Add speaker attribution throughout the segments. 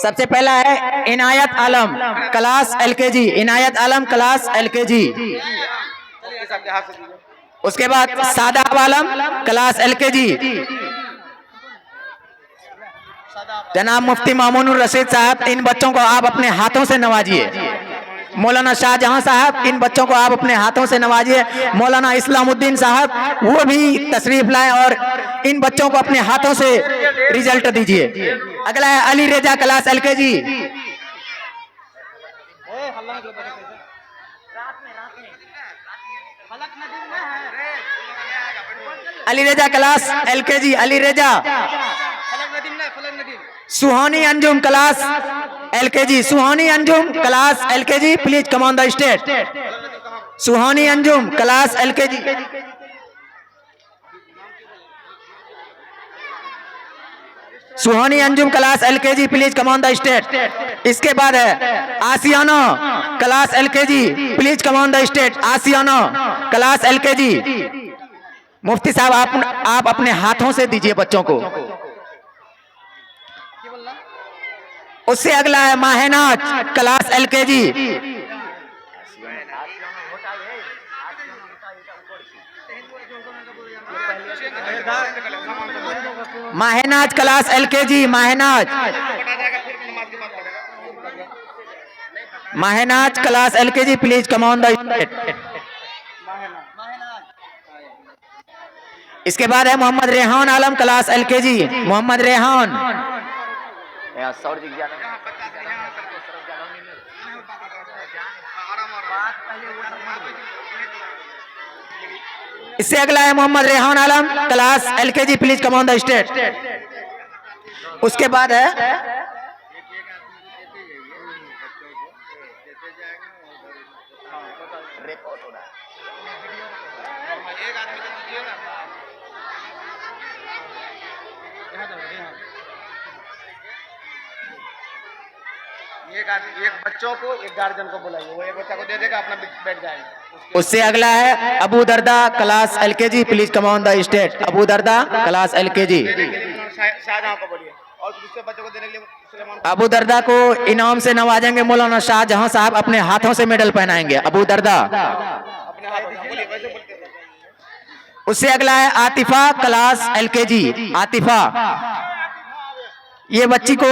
Speaker 1: सबसे पहला है इनायत आलम क्लास एलकेजी, इनायत आलम क्लास एलकेजी। उसके बाद सादाब आलम क्लास एलकेजी। जनाब मुफ्ती मामूनुर रशीद साहब, इन बच्चों को आप अपने हाथों से नवाजिए। मौलाना शाहजहां साहब, इन बच्चों को आप अपने हाथों से नवाजिए। मौलाना इस्लामुद्दीन साहब वो भी तशरीफ लाएं और इन बच्चों को अपने हाथों से रिजल्ट दीजिए। अगला है अली रेजा क्लास एलकेजी। अली रेजा class LKG, Ali Reza. Suhani Anjum class LKG, Suhani Anjum class LKG, please come on the stage. Suhani Anjum class LKG. Suhani Anjum class LKG, please come on the stage. इसके बाद है Ashiana class LKG, please come on the stage. Ashiana class LKG. मुफ्ती साहब आप अपने हाथों से दीजिए बच्चों को। उससे अगला है Mahnaz class LKG. Mahnaz class LKG, Mahnaz. Mahnaz class LKG, please come on the stage. इसके बाद है मोहम्मद रेहान आलम क्लास एलकेजी, मोहम्मद रेहान। इससे अगला है Mohammad Rehan Alam class LKG, please come on the stage. उसके बाद है
Speaker 2: एक बच्चों को एक गार्जियन को बुलाइए, वो एक बच्चा को दे देगा, अपना बैठ जाएगा।
Speaker 1: उससे अगला है Abu Darda class LKG, please come on the stage. Abu Darda class LKG.
Speaker 2: Shahjahan को बोलिए और दूसरे बच्चों को देने के लिए
Speaker 1: अबू दर्दा को इनाम से नवाजेंगे मौलाना शाहजहां साहब, अपने हाथों से मेडल पहनाएंगे अबू दर्दा।
Speaker 2: अपने हाथ बोलिए, वैसे बोलते हैं।
Speaker 1: उससे अगला है आतिफा क्लास एलकेजी, आतिफा। ये बच्ची को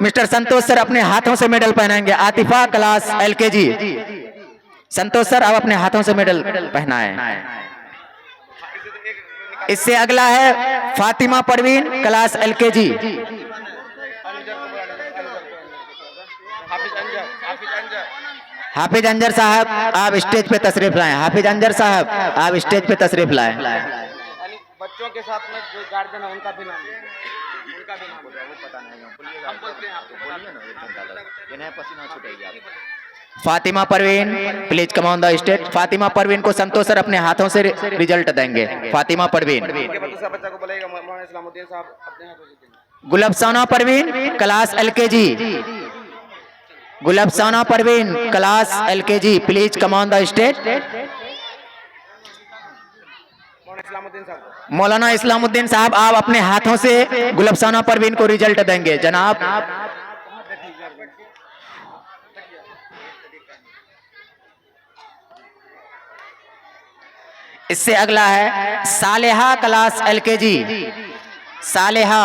Speaker 1: मिस्टर संतोष सर अपने हाथों से मेडल पहनाएंगे। Atifa class LKG. Santosh sir आप अपने हाथों से मेडल पहनाएं। इससे अगला है फातिमा परवीन क्लास एलकेजी। हाफिज अंजर साहब आप स्टेज पे तशरीफ लाएं। हाफिज अंजर साहब आप स्टेज पे तशरीफ लाएं।
Speaker 2: बच्चों के साथ में जो गार्जियन है उनका भी नाम, उनका भी नाम वो पता नहीं है, बोलिएगा। हम बोलते हैं, आपको बोलिए ना, इन्हें पसीना छूटेगा।
Speaker 1: Fatima Parveen please come on the stage. Fatima Parveen को संतोष सर अपने हाथों से रिजल्ट देंगे। फातिमा परवीन।
Speaker 2: बच्चा को बोलेगा मौलाना इस्लामुद्दीन साहब अपने हाथों से देंगे।
Speaker 1: Gulbasana Parveen class LKG, Gulbasana Parveen class LKG, please come on the stage. मौलाना इस्लामुद्दीन साहब आप अपने हाथों से गुलबसाना परवीन को रिजल्ट देंगे जनाब। इससे अगला है सालेहा क्लास एलकेजी, सालेहा।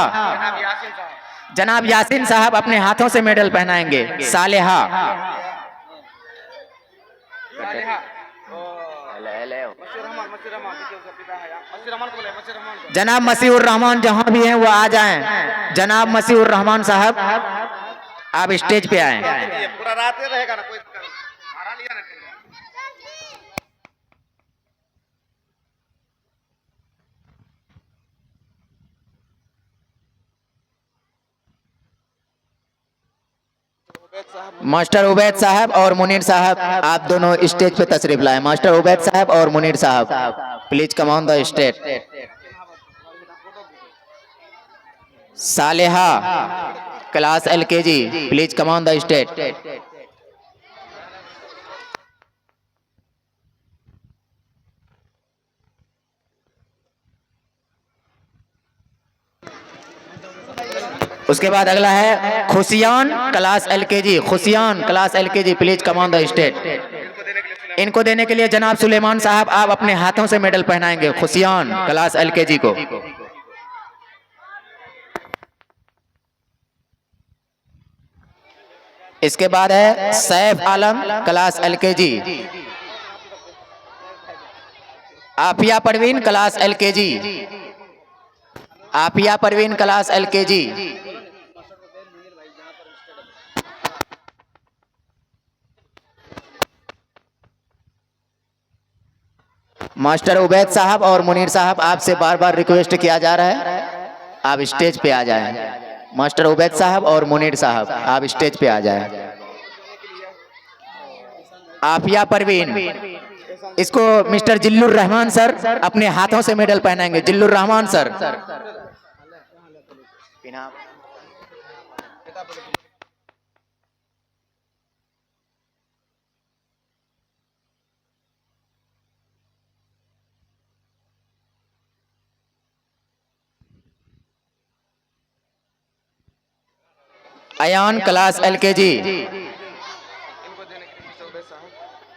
Speaker 1: जनाब यासीन साहब अपने हाथों से मेडल पहनाएंगे। सालेहा। जनाब मसीहुर रहमान जहां भी हैं वो आ जाएं। जनाब मसीहुर रहमान साहब आप स्टेज पे आए।
Speaker 2: पूरा रात रहेगा ना, कोई भाड़ा लिया ना।
Speaker 1: मास्टर उबैद साहब और मुनीर साहब आप दोनों स्टेज पे तशरीफ लाए। मास्टर उबैद साहब और मुनीर साहब please come on the stage. Saleha class LKG please come on the stage. उसके बाद अगला है Khushiyan class LKG, Khushiyan class LKG, please come on the stage. इनको देने के लिए जनाब सुलेमान साहब आप अपने हाथों से मेडल पहनाएंगे खुशियान क्लास एलकेजी को। इसके बाद है Saif Alam class LKG, Afiya Parveen class LKG, Afiya Parveen class LKG. Master Ubaid साहब और मुनीर साहब आपसे बार बार रिक्वेस्ट किया जा रहा है आप स्टेज पे आ जाएं। मास्टर उबैद साहब और मुनीर साहब आप स्टेज पे आ जाएं। आफिया परवीन, इसको मिस्टर जिल्लुर रहमान सर अपने हाथों से मेडल पहनाएंगे। Zillur Rahman sir, Ayan class LKG,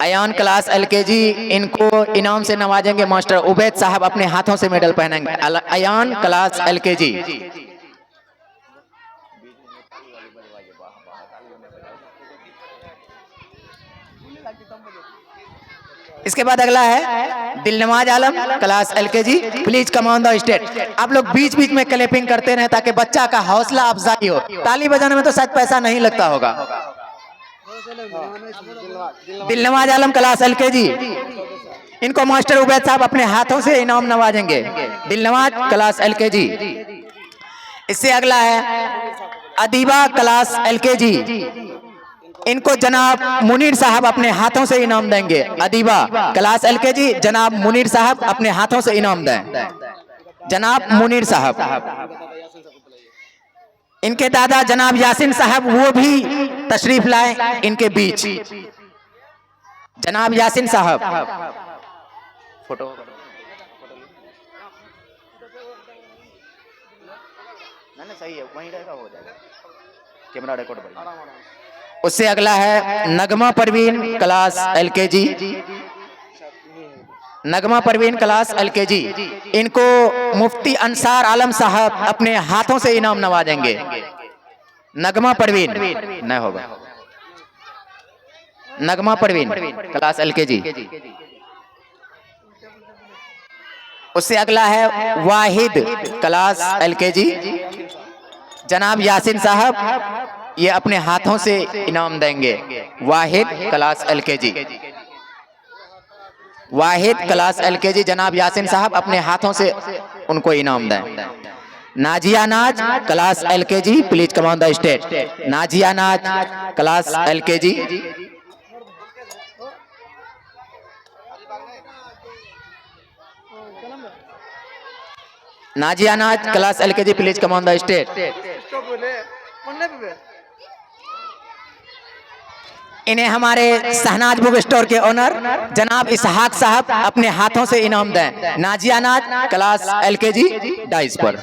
Speaker 1: Ayan class LKG, इनको इनाम से नवाजेंगे मास्टर उबैद साहब अपने हाथों से मेडल पहनाएंगे। Ayan class LKG. इसके बाद अगला है Dilnawaz Alam class LKG, please come on the stage. आप लोग बीच बीच में क्लैपिंग करते रहे ताकि बच्चा का हौसला अफजाई हो। ताली बजाने में तो शायद पैसा नहीं लगता होगा। दिलनवाज आलम क्लास एलकेजी, इनको मास्टर उबैद साहब अपने हाथों से इनाम नवाजेंगे। Dilnawaz class LKG. इससे अगला है अदीबा क्लास एलकेजी, इनको जनाब मुनीर साहब अपने हाथों से इनाम देंगे। अदीबा क्लास एलकेजी, जनाब मुनीर साहब अपने हाथों से इनाम दें। जनाब मुनीर साहब, इनके दादा जनाब यासिन साहब वो भी तशरीफ लाए इनके बीच। जनाब यासिन साहब, फोटो ना सही है, वहीं रहेगा, हो जाएगा, कैमरा रिकॉर्ड बढ़िया। उससे अगला है नगमा परवीन क्लास एलकेजी, नगमा परवीन क्लास एलकेजी, इनको मुफ्ती अंसार आलम साहब अपने हाथों से इनाम नवाजेंगे। नगमा परवीन न होगा, नगमा परवीन क्लास एलकेजी। उससे अगला है वाहिद क्लास एलकेजी, जनाब यासिन साहब ये अपने हाथों से इनाम देंगे। वाहिद क्लास एलकेजी, वाहिद क्लास एलकेजी, जनाब यासिन साहब अपने हाथों से उनको इनाम दें। नाजिया नाज class LKG, please come on the stage. Nazia नाज क्लास एलकेजी। नाजिया नाज class LKG, please come on the stage. इन्हें हमारे शहनाज बुक स्टोर के ओनर जनाब इसहाक साहब अपने हाथों से इनाम दें। नाजिया नाज क्लास एलकेजी डाइस पर।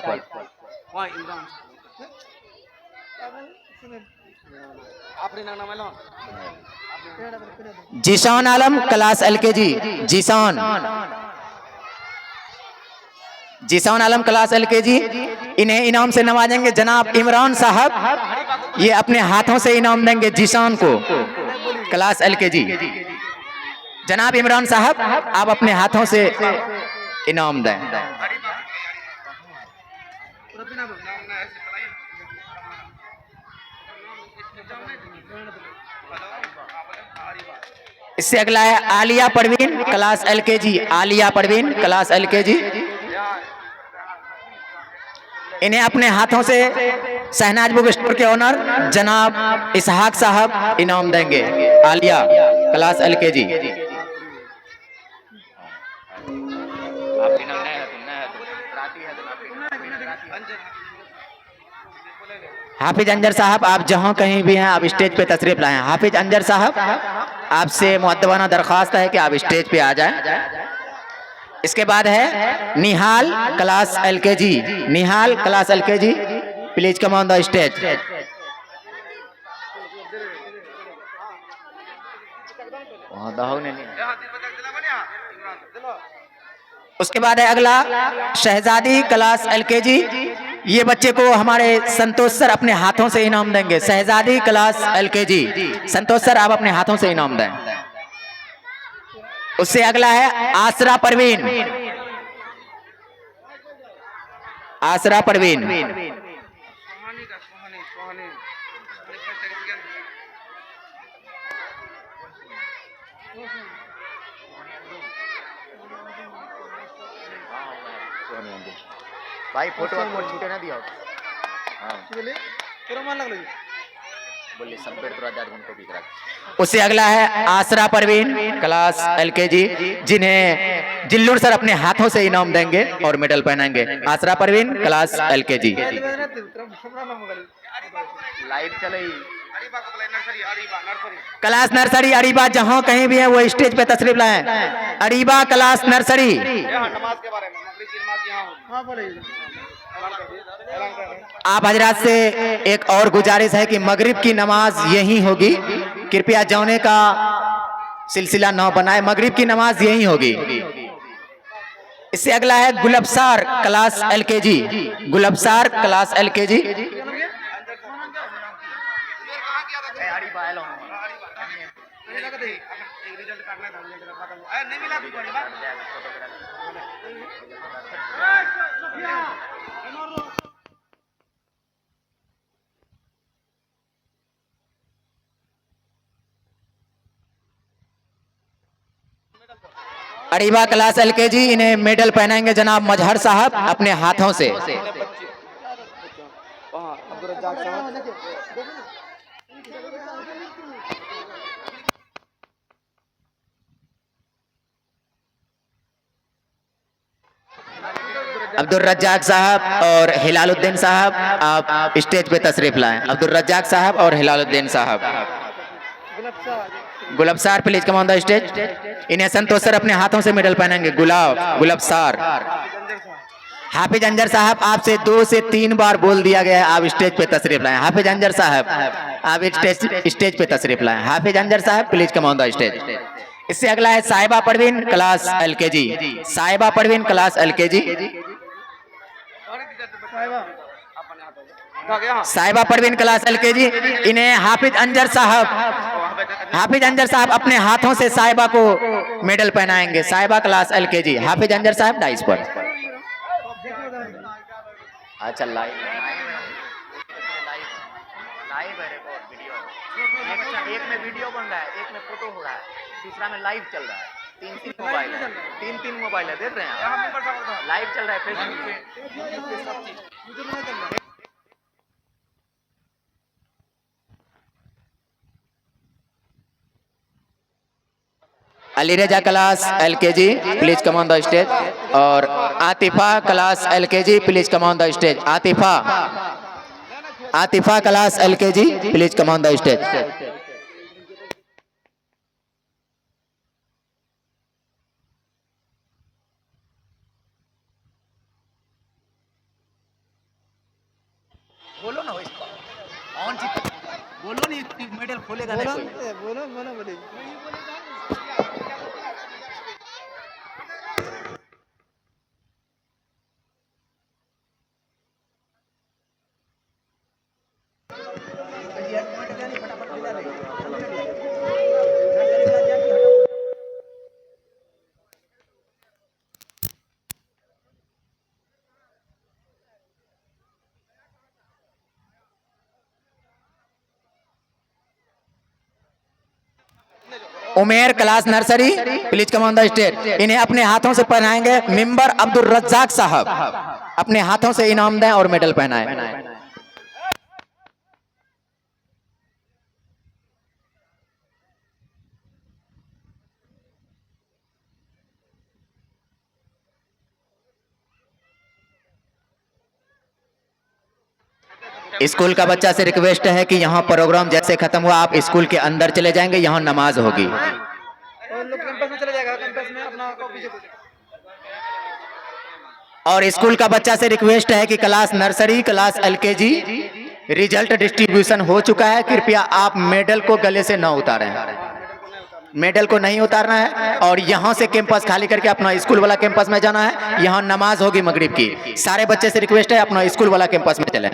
Speaker 1: जीशान आलम क्लास एलकेजी, जीशान, जीशान आलम क्लास एलकेजी, इन्हें इनाम से नवाजेंगे जनाब इमरान साहब, ये अपने हाथों से इनाम देंगे जीशान को क्लास एलकेजी। जनाब इमरान साहब आप अपने हाथों से इनाम दें। इससे अगला है Aliya Parveen class LKG, Aliya Parveen class LKG, इन्हें अपने हाथों से शहनाज बुक स्टोर के ओनर जनाब इसहाक साहब इनाम देंगे। Aliya class LKG. हाफिज अंजर साहब आप जहां कहीं भी हैं आप स्टेज पे तशरीफ लाएं। हाफिज अंजर साहब आपसे मुअद्दबाना दरख्वास्त है कि आप स्टेज पे आ जाएं। इसके बाद है Nihal class LKG, Nihal class LKG, please come on the stage. उसके बाद है अगला शहजादी क्लास एलकेजी। ये बच्चे को हमारे संतोष सर अपने हाथों से इनाम देंगे। शहजादी क्लास एलकेजी, संतोष सर आप अपने हाथों से इनाम दें। उससे अगला है आसरा परवीन। आसरा परवीन,
Speaker 2: भाई फोटो आपको छूटे ना दिया हाँ बोले सब बेर तो राजा उनको भी करा।
Speaker 1: उससे अगला है आसरा परवीन क्लास एलकेजी, जिन्हें जिल्लूर सर अपने हाथों से इनाम देंगे और मेडल पहनाएंगे। Asra Parveen class LKG.
Speaker 2: Live चले
Speaker 1: क्लास नर्सरी अरीबा, जहां कहीं भी है वो स्टेज पे तशरीफ लाएं। Areeba class nursery.
Speaker 2: नमाज के बारे में
Speaker 1: आप हजरात से एक और गुजारिश है कि मगरिब की नमाज यही होगी, कृपया जाने का सिलसिला न बनाए, मगरिब की नमाज यही होगी। इससे अगला है Gulbasar class LKG. Gulbasar class LKG. Areeba class LKG, इन्हें मेडल पहनाएंगे जनाब मजहर साहब अपने हाथों से। अब्दुल रज्जाक साहब और हिलालुद्दीन साहब आप स्टेज पे तशरीफ लाएं। अब्दुल रज्जाक साहब और हिलालुद्दीन साहब। Gulbasar please come on the stage. इन्हें संतोष सर अपने हाथों से मेडल पहनाएंगे। गुलबसार। हाफिज अंजर साहब, आपसे 2 से 3 बार बोल दिया गया है आप स्टेज पे तशरीफ लाएं। हाफिज अंजर साहब आप स्टेज पे तशरीफ लाएं। हाफिज अंजर साहब please come on the stage. इससे अगला है साहिबा परवीन क्लास एलकेजी। साहिबा परवीन क्लास एलकेजी। साहिबा परवीन क्लास एलकेजी, इन्हें हाफिज अंजर साहब अपने हाथों से साहिबा को मेडल पहनाएंगे। साहिबा क्लास एलकेजी। हाफिज अंजर साहब डाइस पर।
Speaker 2: अच्छा लाइव है रिकॉर्ड वीडियो। एक में वीडियो बन रहा है, एक में फोटो हो रहा है, दूसरा में लाइव चल रहा है। 3 मोबाइल है, 3 मोबाइल है, देख रहे हैं आप? लाइव चल रहा है फेसबुक पे सब चीज।
Speaker 1: Ali Raza class LKG please come on the stage. और Atifa class LKG please come on the stage. Atifa class LKG please come on the stage. बोलो ना ऑन बोलो नहीं, मेडल खोलेगा ना कोई। बोलो। Umer class nursery please come on the stage. इन्हें अपने हाथों से पहनाएंगे मेंबर अब्दुल रज्जाक साहब। अपने हाथों से इनाम दें और मेडल पहनाएं। स्कूल का बच्चा से रिक्वेस्ट है कि यहाँ प्रोग्राम जैसे खत्म हुआ आप स्कूल के अंदर चले जाएंगे, यहाँ नमाज होगी। और लोग कैंपस में चले जाएगा, कैंपस में अपना और स्कूल का बच्चा से रिक्वेस्ट है कि class nursery, class LKG result distribution हो चुका है। कृपया आप मेडल को गले से न उतारें, मेडल को नहीं उतारना है। और यहाँ से कैंपस खाली करके अपना स्कूल वाला कैंपस में जाना है। यहाँ नमाज होगी मगरिब की। सारे बच्चे से रिक्वेस्ट है अपना स्कूल वाला कैंपस में चलें।